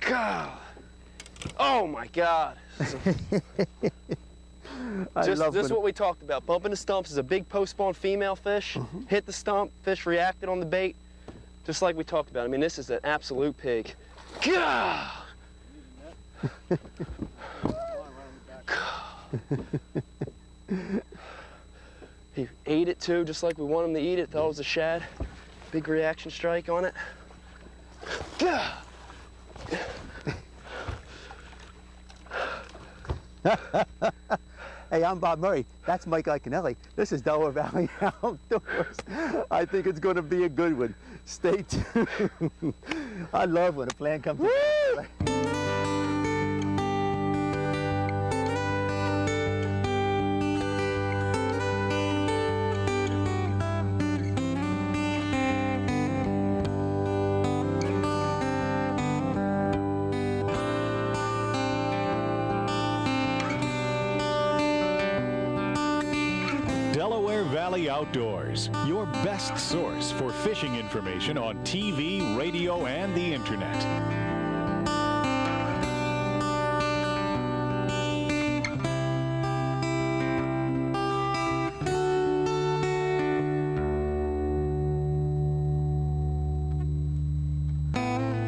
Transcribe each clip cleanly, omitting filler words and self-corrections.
God. Oh my God. This is what we talked about. Bumping the stumps is a big post-spawn female fish. Hit the stump, fish reacted on the bait, just like we talked about. I mean, this is an absolute pig. God. He ate it too, just like we want him to eat it. Thought it was a shad. Big reaction strike on it. Hey, I'm Bob Murray. That's Mike Iaconelli. This is Delaware Valley Outdoors. I think it's going to be a good one. Stay tuned. I love when a plan comes together. Delaware Valley Outdoors, your best source for fishing information on TV, radio, and the internet.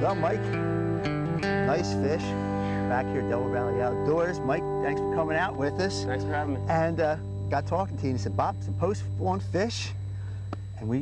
Well, Mike, nice fish. Back here at Delaware Valley Outdoors. Mike, thanks for coming out with us. Thanks for having me. And got talking to you and he said, Bob, some post-spawn fish. And we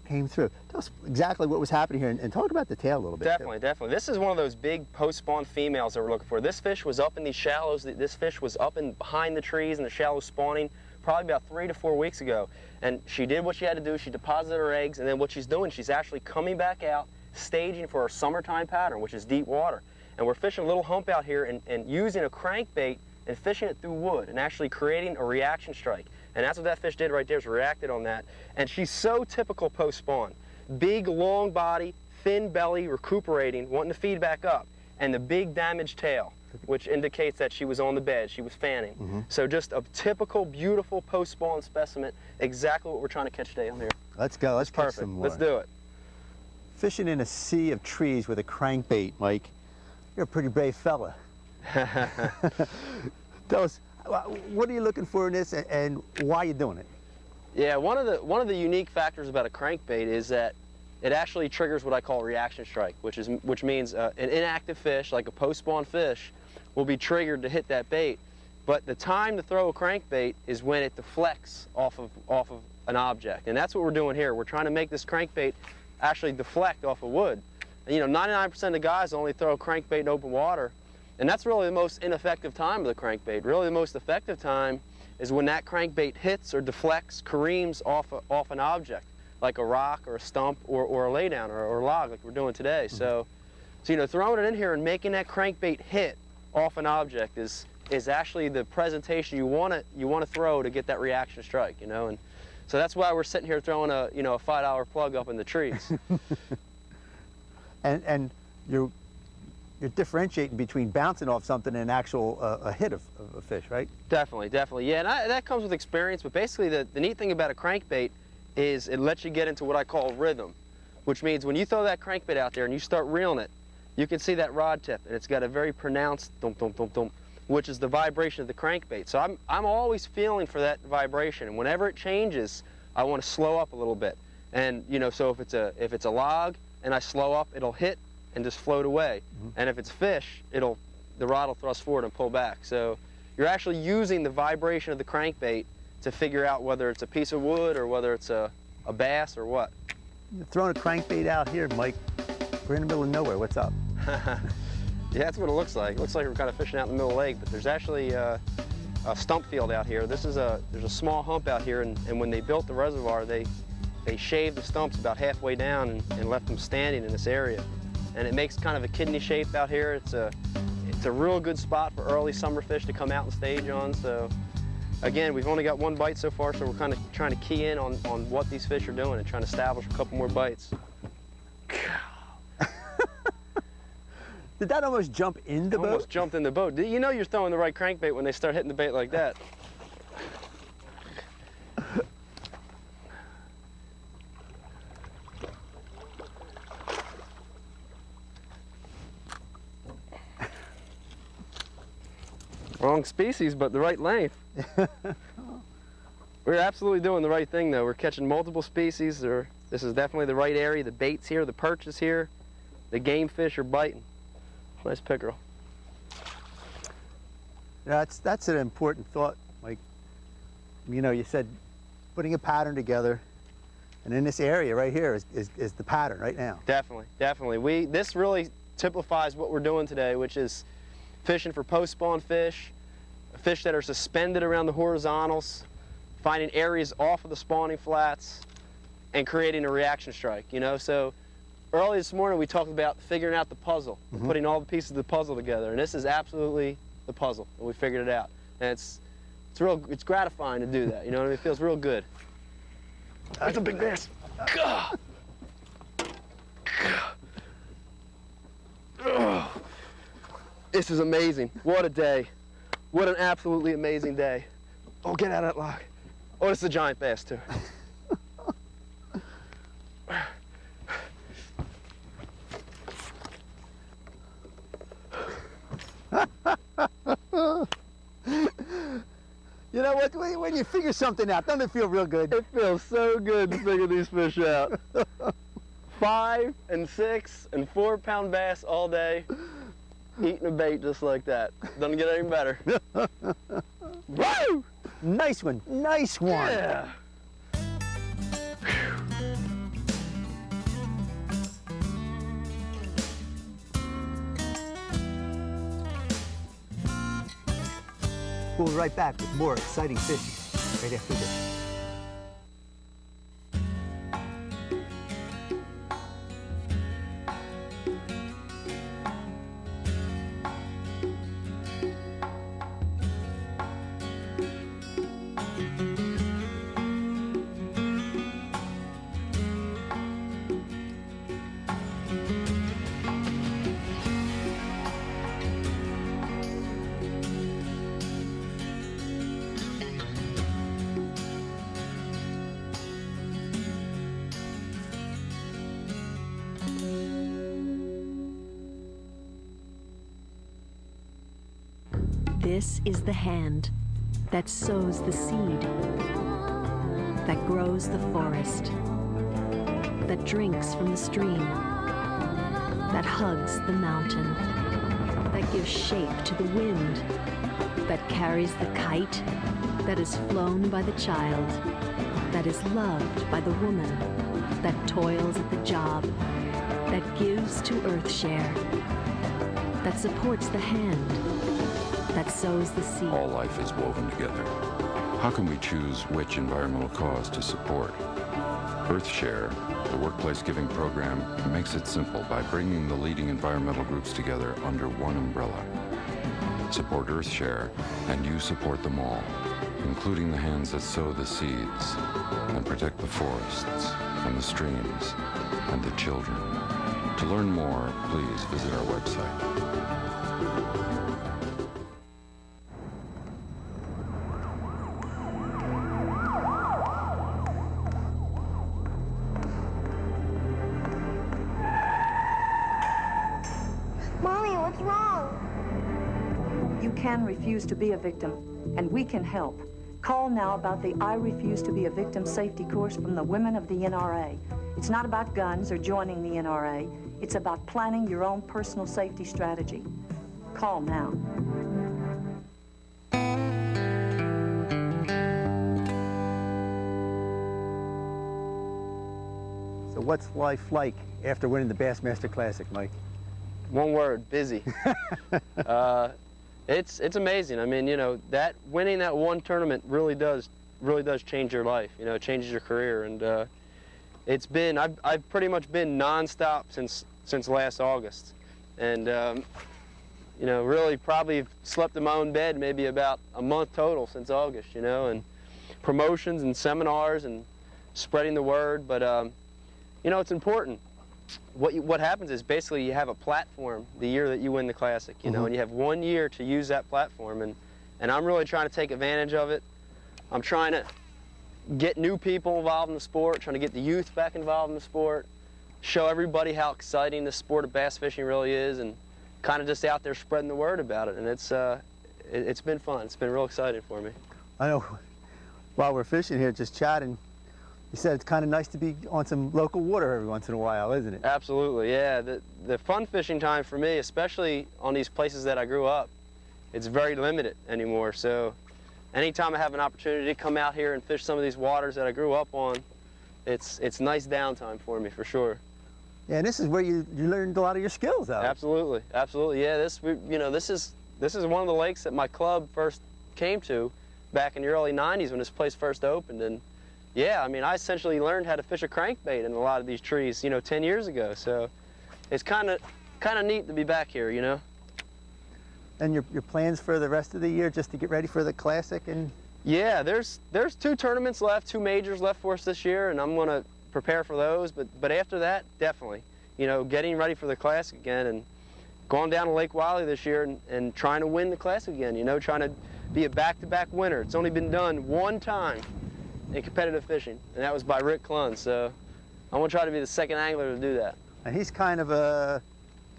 came through. Tell us exactly what was happening here and talk about the tail a little bit. Definitely, definitely. This is one of those big post-spawn females that we're looking for. This fish was up in these shallows. This fish was up in behind the trees in the shallows spawning probably about 3 to 4 weeks ago. And she did what she had to do. She deposited her eggs, and then what she's doing, she's actually coming back out, staging for our summertime pattern, which is deep water. And we're fishing a little hump out here and using a crankbait and fishing it through wood and actually creating a reaction strike. And that's what that fish did right there, is reacted on that. And she's so typical post-spawn. Big, long body, thin belly, recuperating, wanting to feed back up. And the big damaged tail, which indicates that she was on the bed, she was fanning. So just a typical, beautiful post-spawn specimen, exactly what we're trying to catch today on here. Let's go, let's catch Perfect, some more. let's do it. Fishing in a sea of trees with a crankbait, Mike. You're a pretty brave fella. Tell us, what are you looking for in this and why are you doing it? Yeah, one of the unique factors about a crankbait is that it actually triggers what I call a reaction strike, which means an inactive fish, like a post-spawn fish, will be triggered to hit that bait. But the time to throw a crankbait is when it deflects off of an object, and that's what we're doing here. We're trying to make this crankbait actually deflect off of wood. And, you know, 99% of the guys only throw a crankbait in open water, and that's really the most ineffective time of the crankbait. Really, the most effective time is when that crankbait hits or deflects, careens off an object, like a rock or a stump or a laydown or a log like we're doing today. So, you know, throwing it in here and making that crankbait hit off an object is actually the presentation you want to throw to get that reaction strike, you know. And so that's why we're sitting here throwing a $5 plug up in the trees. And you're differentiating between bouncing off something and an actual a hit of a fish, right? Definitely, definitely. Yeah, and that comes with experience, but basically the neat thing about a crankbait is it lets you get into what I call rhythm, which means when you throw that crankbait out there and you start reeling it, you can see that rod tip, and it's got a very pronounced thump, thump, thump, thump, which is the vibration of the crankbait. So I'm always feeling for that vibration, and whenever it changes, I want to slow up a little bit. And, you know, so if it's a log and I slow up, it'll hit and just float away. And if it's fish, the rod will thrust forward and pull back. So you're actually using the vibration of the crankbait to figure out whether it's a piece of wood or whether it's a bass or what. You're throwing a crankbait out here, Mike. We're in the middle of nowhere. What's up? Yeah, that's what it looks like. It looks like we're kind of fishing out in the middle of the lake, but there's actually a stump field out here. There's a small hump out here, and when they built the reservoir, they shaved the stumps about halfway down and left them standing in this area. And it makes kind of a kidney shape out here. It's a real good spot for early summer fish to come out and stage on. So again, we've only got one bite so far, so we're kind of trying to key in on what these fish are doing and trying to establish a couple more bites. Did that almost jump in the boat? Almost jumped in the boat. You know you're throwing the right crankbait when they start hitting the bait like that. Wrong species, but the right length. We're absolutely doing the right thing, though. We're catching multiple species. This is definitely the right area. The bait's here, the perch is here, the game fish are biting. Nice pickerel. That's an important thought, Mike. You know, you said putting a pattern together, and in this area right here is the pattern right now. Definitely, definitely. This really typifies what we're doing today, which is fishing for post-spawn fish that are suspended around the horizontals, finding areas off of the spawning flats, and creating a reaction strike, you know? So early this morning we talked about figuring out the puzzle, putting all the pieces of the puzzle together, and this is absolutely the puzzle, and we figured it out. And it's gratifying to do that, you know what I mean? It feels real good. That's a big bass. This is amazing. What a day. What an absolutely amazing day. Oh, get out of that lock. Oh, it's a giant bass, too. You know what? When you figure something out, doesn't it feel real good? It feels so good to figure these fish out. 5 and 6 and 4 pound bass all day, eating a bait just like that. Doesn't get any better. Woo! Nice one. Nice one. Yeah. We'll be right back with more exciting fishing right after this. This is the hand that sows the seed, that grows the forest, that drinks from the stream, that hugs the mountain, that gives shape to the wind, that carries the kite, that is flown by the child, that is loved by the woman, that toils at the job, that gives to Earthshare, that supports the hand, that sows the seed. All life is woven together. How can we choose which environmental cause to support? Earthshare, the workplace giving program, makes it simple by bringing the leading environmental groups together under one umbrella. Support Earthshare, and you support them all, including the hands that sow the seeds and protect the forests and the streams and the children. To learn more, please visit our website. Mommy, what's wrong? You can refuse to be a victim, and we can help. Call now about the I Refuse to Be a Victim safety course from the women of the NRA. It's not about guns or joining the NRA. It's about planning your own personal safety strategy. Call now. So what's life like after winning the Bassmaster Classic, Mike? One word, busy. It's amazing. I mean, you know, that winning that one tournament really does change your life. You know, it changes your career, and it's been I've pretty much been nonstop since last August, and you know, really probably slept in my own bed maybe about a month total since August. You know, and promotions and seminars and spreading the word, but you know, it's important. What happens is basically you have a platform the year that you win the Classic, you know, and you have 1 year to use that platform, and I'm really trying to take advantage of it. I'm trying to get new people involved in the sport, trying to get the youth back involved in the sport, show everybody how exciting the sport of bass fishing really is, and kind of just out there spreading the word about it. And it's been fun. It's been real exciting for me. I know while we're fishing here, just chatting, you said it's kind of nice to be on some local water every once in a while, isn't it? Absolutely, yeah. The fun fishing time for me, especially on these places that I grew up, it's very limited anymore. So anytime I have an opportunity to come out here and fish some of these waters that I grew up on, it's nice downtime for me, for sure. Yeah, and this is where you learned a lot of your skills out. Absolutely, absolutely. Yeah, this is one of the lakes that my club first came to back in the early 90s when this place first opened. And yeah, I mean, I essentially learned how to fish a crankbait in a lot of these trees, 10 years ago. So it's kind of neat to be back here, And your plans for the rest of the year, just to get ready for the Classic? And yeah, there's 2 tournaments left, 2 majors left for us this year, and I'm going to prepare for those. But after that, definitely, getting ready for the Classic again, and going down to Lake Wiley this year and trying to win the Classic again, trying to be a back-to-back winner. It's only been done one time in competitive fishing, and that was by Rick Clun. So I want to try to be the second angler to do that. And he's kind of a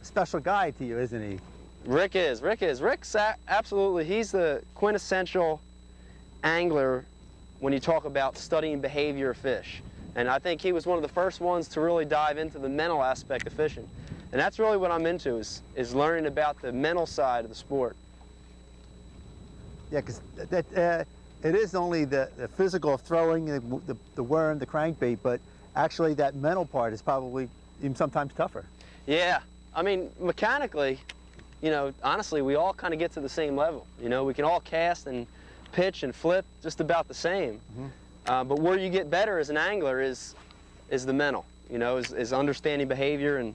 special guy to you, isn't he? Rick is. Rick's absolutely, he's the quintessential angler when you talk about studying behavior of fish. And I think he was one of the first ones to really dive into the mental aspect of fishing. And that's really what I'm into, is learning about the mental side of the sport. Yeah, because it is only the physical of throwing the worm, the crankbait, but actually that mental part is probably even sometimes tougher. Yeah, I mean, mechanically, honestly, we all kind of get to the same level. We can all cast and pitch and flip just about the same. Mm-hmm. But where you get better as an angler is the mental, is understanding behavior and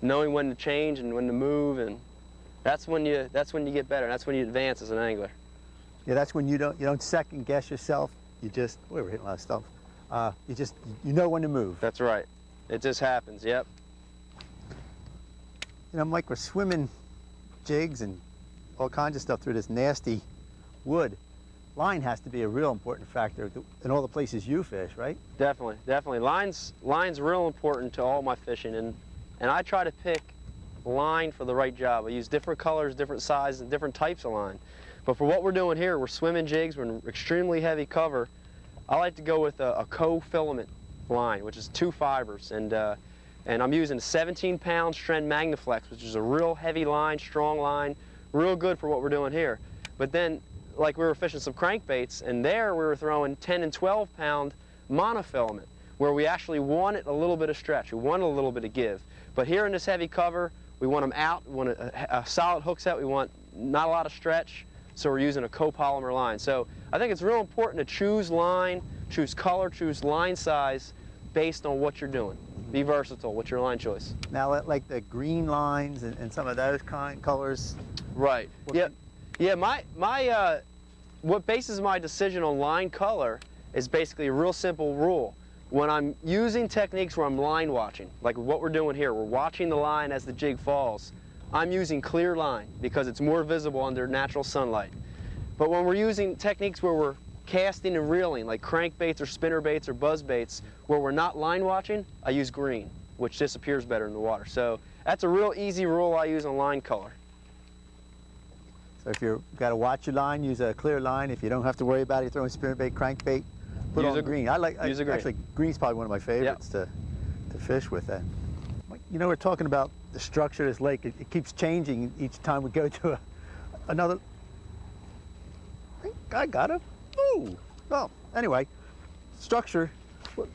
knowing when to change and when to move, and that's when you get better. That's when you advance as an angler. Yeah, that's when you don't second guess yourself. You just, we're hitting a lot of stuff. You know when to move. That's right. It just happens. Yep. Mike, we're swimming jigs and all kinds of stuff through this nasty wood. Line has to be a real important factor in all the places you fish, right? Definitely. Line's real important to all my fishing, and I try to pick line for the right job. I use different colors, different sizes, and different types of line. But for what we're doing here, we're swimming jigs, we're in extremely heavy cover. I like to go with a co-filament line, which is 2 fibers, and I'm using a 17-pound Stren Magnaflex, which is a real heavy line, strong line, real good for what we're doing here. But then, like, we were fishing some crankbaits, and there we were throwing 10 and 12-pound monofilament, where we actually wanted a little bit of stretch, we wanted a little bit of give. But here in this heavy cover, we want them out, we want a solid hook set, we want not a lot of stretch, so we're using a copolymer line. So I think it's real important to choose line, choose color, choose line size based on what you're doing. Be versatile with your line choice. Now, like the green lines and some of those colors. Right. Yeah. What bases my decision on line color is basically a real simple rule. When I'm using techniques where I'm line watching, like what we're doing here, we're watching the line as the jig falls, I'm using clear line because it's more visible under natural sunlight. But when we're using techniques where we're casting and reeling, like crankbaits or spinnerbaits or buzzbaits, where we're not line watching, I use green, which disappears better in the water. So that's a real easy rule I use on line color. So if you've got to watch your line, use a clear line. If you don't have to worry about it, you're throwing spinnerbait, crankbait, put on green. Use a green. Actually, green's probably one of my favorites to fish with that. We're talking about the structure of this lake. It keeps changing each time we go to another. I got it. Ooh. Well, anyway, structure.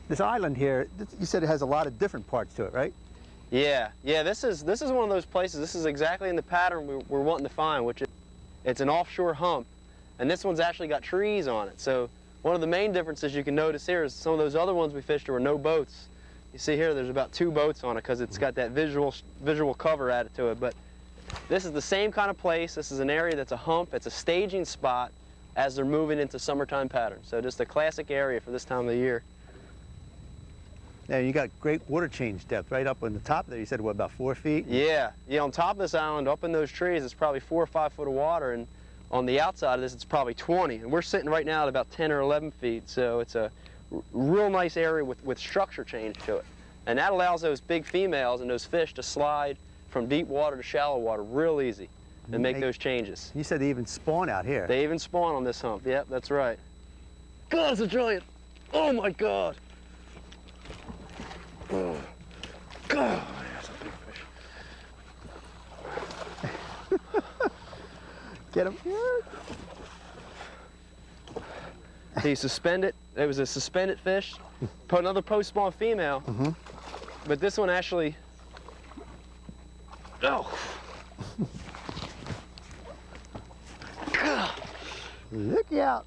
This island here, you said it has a lot of different parts to it, right? Yeah. This is one of those places. This is exactly in the pattern we're wanting to find, which is it's an offshore hump, and this one's actually got trees on it. So one of the main differences you can notice here is some of those other ones we fished, there were no boats. You see here, there's about 2 boats on it because it's got that visual cover added to it. But this is the same kind of place. This is an area that's a hump. It's a staging spot as they're moving into summertime patterns. So just a classic area for this time of the year. Now you got great water change depth right up on the top there. You said, what, about 4 feet? Yeah, on top of this island, up in those trees, it's probably 4 or 5 foot of water, and on the outside of this, it's probably 20. And we're sitting right now at about 10 or 11 feet, so it's a real nice area with structure change to it. And that allows those big females and those fish to slide from deep water to shallow water real easy. and make those changes. You said they even spawn out here. They even spawn on this hump. Yep, that's right. God, it's a giant. Oh my God. Oh. God, that's a big fish. Get him. He suspended. It was a suspended fish. Put another post-spawn female. But this one actually. Oh. Look out.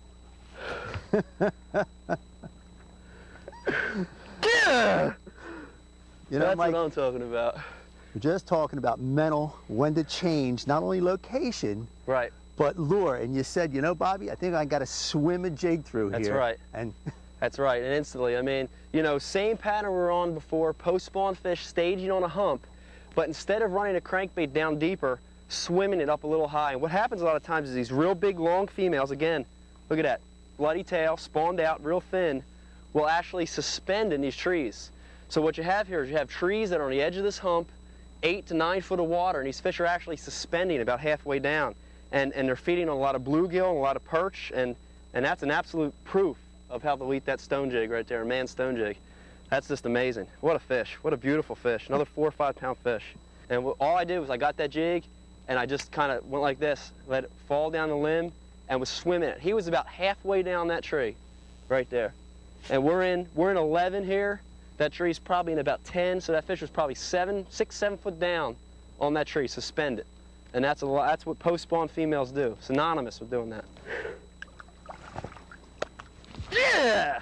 Yeah. You know, That's Mike, what I'm talking about. we're just talking about mental, when to change, not only location, Right. but lure. And you said, you know, Bobby, I think I got to swim a jig through here. That's right. And That's right. And instantly, I mean, you know, same pattern we were on before, post-spawn fish staging on a hump, but instead of running a crankbait down deeper, swimming it up a little high. And what happens a lot of times is these real big, long females, again, look at that, bloody tail, spawned out, real thin, will actually suspend in these trees. So what you have here is you have trees that are on the edge of this hump, 8 to 9 foot of water, and these fish are actually suspending about halfway down. And they're feeding on a lot of bluegill and a lot of perch, and that's an absolute proof of how they'll eat that stone jig right there, a man stone jig. That's just amazing. What a fish. What a beautiful fish. Another 4 or 5 pound fish. And all I did was I got that jig, and I just kind of went like this, let it fall down the limb, and was swimming it. He was about halfway down that tree, right there. And we're in 11 here. That tree's probably in about 10, so that fish was probably 6, 7 foot down on that tree, suspended. And that's what post-spawn females do. Synonymous with doing that. Yeah!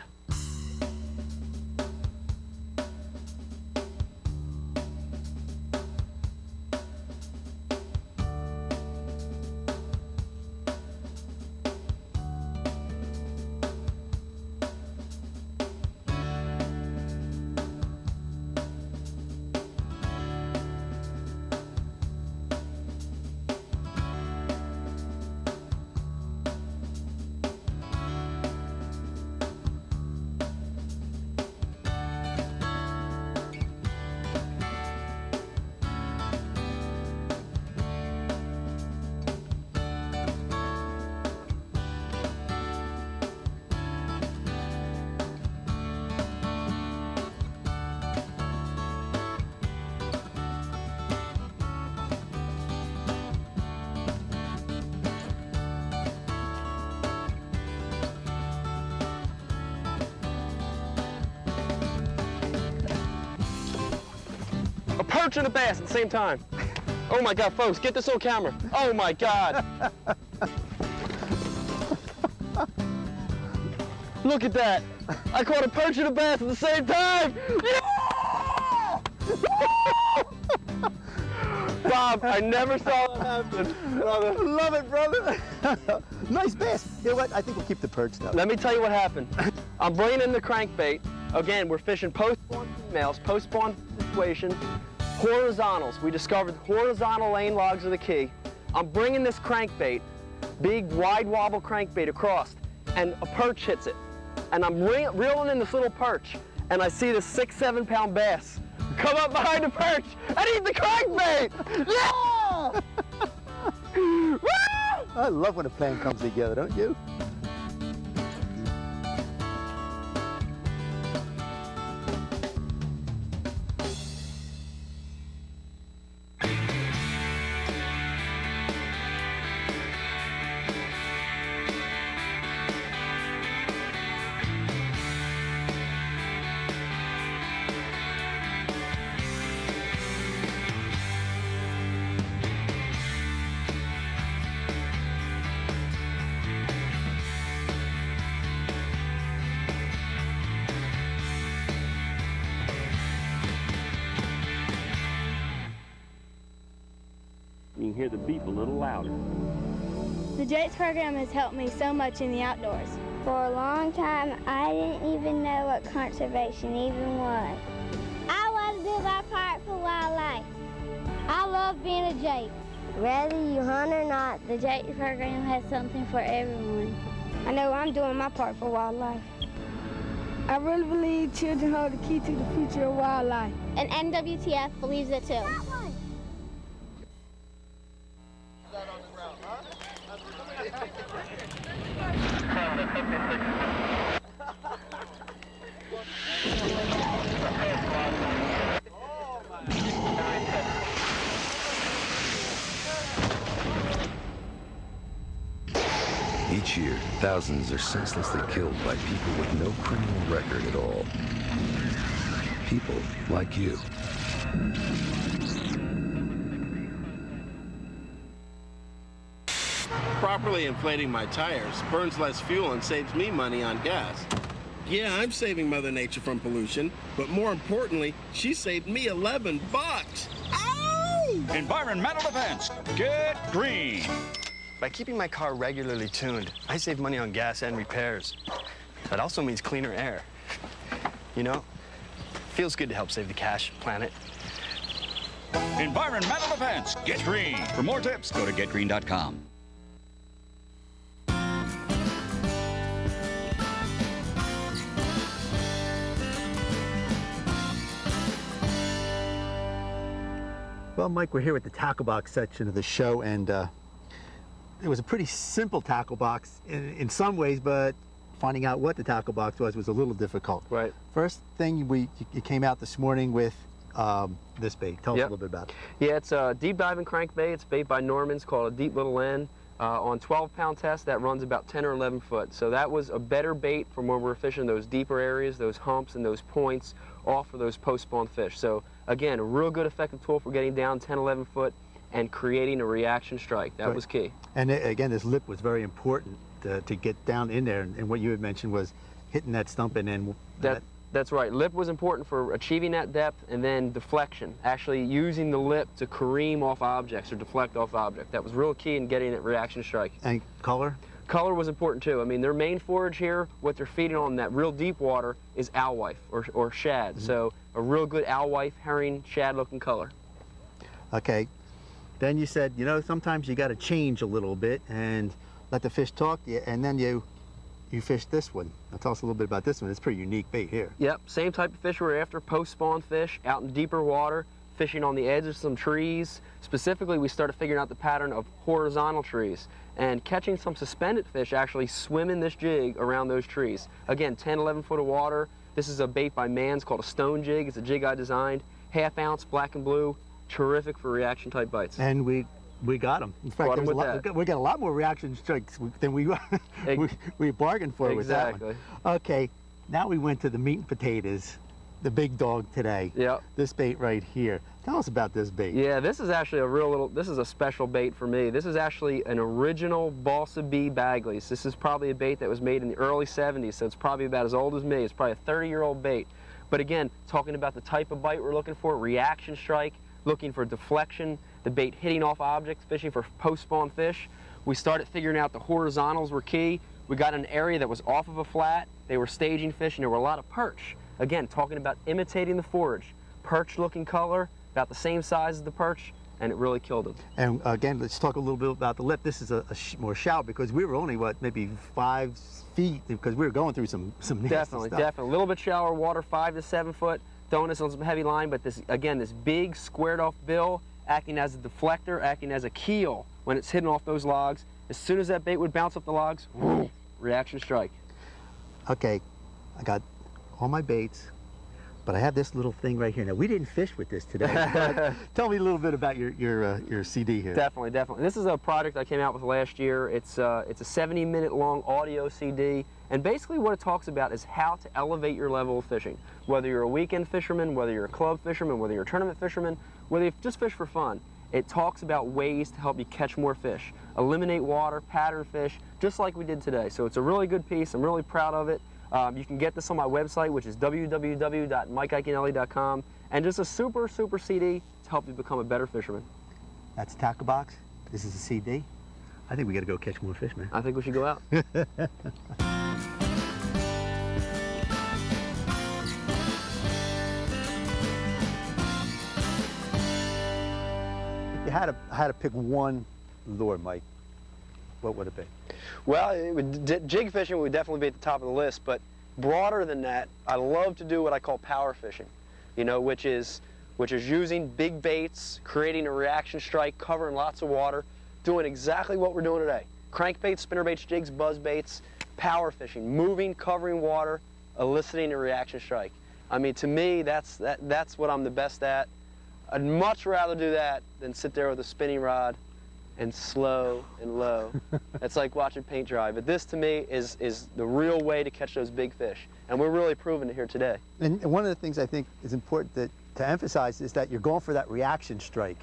A perch and a bass at the same time. Oh my God, folks, get this on camera. Oh my God. Look at that. I caught a perch and a bass at the same time. Yeah! Bob, I never saw that happen. Brother. love it, brother. Nice bass. You know what? I think we'll keep the perch though. Let me tell you what happened. I'm bringing in the crankbait. Again, we're fishing post-spawn females, post-spawn situation, horizontals. We discovered horizontal lane logs are the key. I'm bringing this crankbait, big wide wobble crankbait across, and a perch hits it. And I'm reeling in this little perch, and I see this 6, 7 pound bass come up behind the perch and eat the crankbait. Yeah! Woo! I love when a plan comes together, don't you? You can hear the beep a little louder. The JATES program has helped me so much in the outdoors. For a long time, I didn't even know what conservation even was. I want to do my part for wildlife. I love being a JATE. Whether you hunt or not, the JATES program has something for everyone. I know I'm doing my part for wildlife. I really believe children hold the key to the future of wildlife. And NWTF believes it too. Each year, thousands are senselessly killed by people with no criminal record at all. People like you. Properly inflating my tires burns less fuel and saves me money on gas. Yeah, I'm saving Mother Nature from pollution, but more importantly, she saved me $11. Ow! Environmental defense. Get green. By keeping my car regularly tuned, I save money on gas and repairs. That also means cleaner air. You know, feels good to help save the cash, planet. Environmental defense. Get green. For more tips, go to getgreen.com. Well, Mike, we're here at the tackle box section of the show, and it was a pretty simple tackle box in some ways, but finding out what the tackle box was a little difficult. Right. First thing, you came out this morning with this bait. Tell us a little bit about it. Yeah, it's a deep diving crankbait. It's bait by Norman's called a deep little end. On 12-pound test, that runs about 10 or 11 foot. So that was a better bait from where we're fishing those deeper areas, those humps and those points, all for those post-spawn fish. So again, a real good effective tool for getting down 10, 11 foot and creating a reaction strike. That was key. And again, this lip was very important to get down in there. And what you had mentioned was hitting that stump and then That's right. Lip was important for achieving that depth, and then deflection, actually using the lip to careen off objects or deflect off objects. That was real key in getting that reaction strike. And color? Color was important too. I mean, their main forage here, what they're feeding on in that real deep water is alewife or shad. Mm-hmm. So a real good alewife, herring, shad looking color. Okay. Then you said, you know, sometimes you got to change a little bit and let the fish talk to you, and then you fish this one. Now tell us a little bit about this one. It's a pretty unique bait here. Yep, same type of fish we're after, post-spawn fish, out in deeper water, fishing on the edge of some trees. Specifically, we started figuring out the pattern of horizontal trees and catching some suspended fish actually swimming this jig around those trees. Again, 10, 11 foot of water. This is a bait by Mann's called a stone jig. It's a jig I designed, 1/2 ounce, black and blue, terrific for reaction type bites. And we got them. In fact, we got a lot more reaction strikes than we bargained for with that one. Okay, now we went to the meat and potatoes, the big dog today. Yep. This bait right here. Tell us about this bait. Yeah, this is actually this is a special bait for me. This is actually an original Balsa B Bagley's. This is probably a bait that was made in the early 70s, so it's probably about as old as me. It's probably a 30-year-old bait. But again, talking about the type of bite we're looking for, reaction strike, looking for deflection, the bait hitting off objects, fishing for post-spawn fish. We started figuring out the horizontals were key. We got an area that was off of a flat. They were staging fish, and there were a lot of perch. Again, talking about imitating the forage. Perch-looking color, about the same size as the perch, and it really killed them. And again, let's talk a little bit about the lip. This is a more shout because we were only, maybe 5 feet, because we were going through some nasty Definitely. A little bit shallower water, 5 to 7 foot. Throwing this on some heavy line, but this big squared off bill acting as a deflector, acting as a keel when it's hitting off those logs. As soon as that bait would bounce off the logs, whoo, reaction strike. Okay, I got all my baits, but I have this little thing right here. Now, we didn't fish with this today. Tell me a little bit about your CD here. Definitely. This is a project I came out with last year. It's a 70-minute long audio CD. And basically what it talks about is how to elevate your level of fishing. Whether you're a weekend fisherman, whether you're a club fisherman, whether you're a tournament fisherman, whether you just fish for fun, it talks about ways to help you catch more fish, eliminate water, pattern fish, just like we did today. So it's a really good piece. I'm really proud of it. You can get this on my website, which is www.mikeiaconelli.com, and just a super, super CD to help you become a better fisherman. That's Tackle Box. This is a CD. I think we got to go catch more fish, man. I think we should go out. If you had to pick one lure, Mike, what would it be? Well, jig fishing would definitely be at the top of the list, but broader than that, I love to do what I call power fishing, which is using big baits, creating a reaction strike, covering lots of water, doing exactly what we're doing today. Crankbaits, spinnerbaits, jigs, buzz baits, power fishing, moving, covering water, eliciting a reaction strike. I mean, to me, that's what I'm the best at. I'd much rather do that than sit there with a spinning rod and slow and low. It's like watching paint dry. But this, to me, is the real way to catch those big fish. And we're really proving it here today. And one of the things I think is important to emphasize is that you're going for that reaction strike.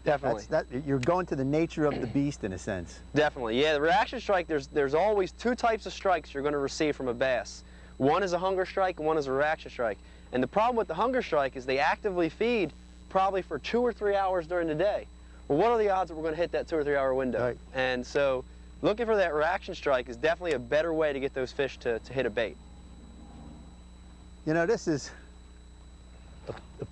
Definitely. You're going to the nature of the beast, in a sense. Definitely, yeah. The reaction strike, there's always two types of strikes you're going to receive from a bass. One is a hunger strike, and one is a reaction strike. And the problem with the hunger strike is they actively feed probably for 2 or 3 hours during the day. Well, what are the odds that we're going to hit that 2 or 3 hour window? Right. And so looking for that reaction strike is definitely a better way to get those fish to hit a bait. You know, this is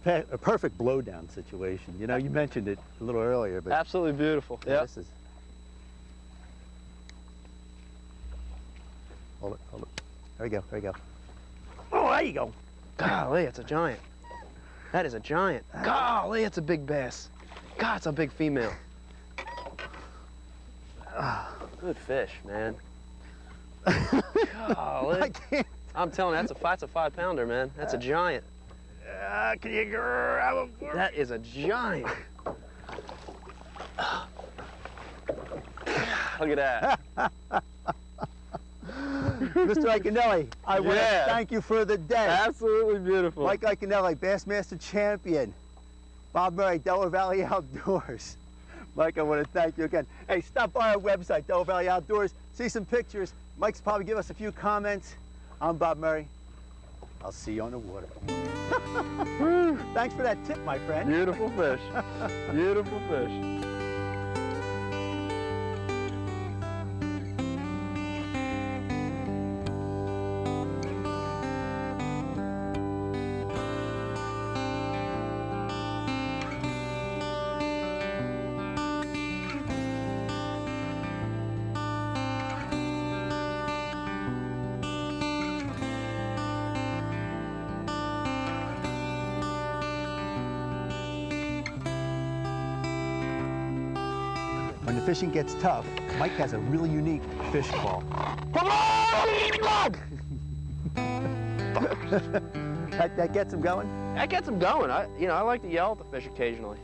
a perfect blowdown situation. You know, you mentioned it a little earlier, but absolutely beautiful. Yeah, Yep. this is. Hold it, hold it. There we go, there we go. Oh, there you go. Golly, it's a giant. That is a giant. Golly, it's a big bass. God, it's a big female. Good fish, man. Golly. I can't. I'm telling you, that's a 5 pounder, man. That's a giant. Can you grab him for me? That is a giant. Look at that. Mr. Iaconelli, I want to thank you for the day. Absolutely beautiful. Mike Iaconelli, Bassmaster Champion. Bob Murray, Delaware Valley Outdoors. Mike, I want to thank you again. Hey, stop by our website, Delaware Valley Outdoors. See some pictures. Mike's probably give us a few comments. I'm Bob Murray. I'll see you on the water. Thanks for that tip, my friend. Beautiful fish. Beautiful fish. When the fishing gets tough, Mike has a really unique fish call. that gets him going? That gets him going. I like to yell at the fish occasionally.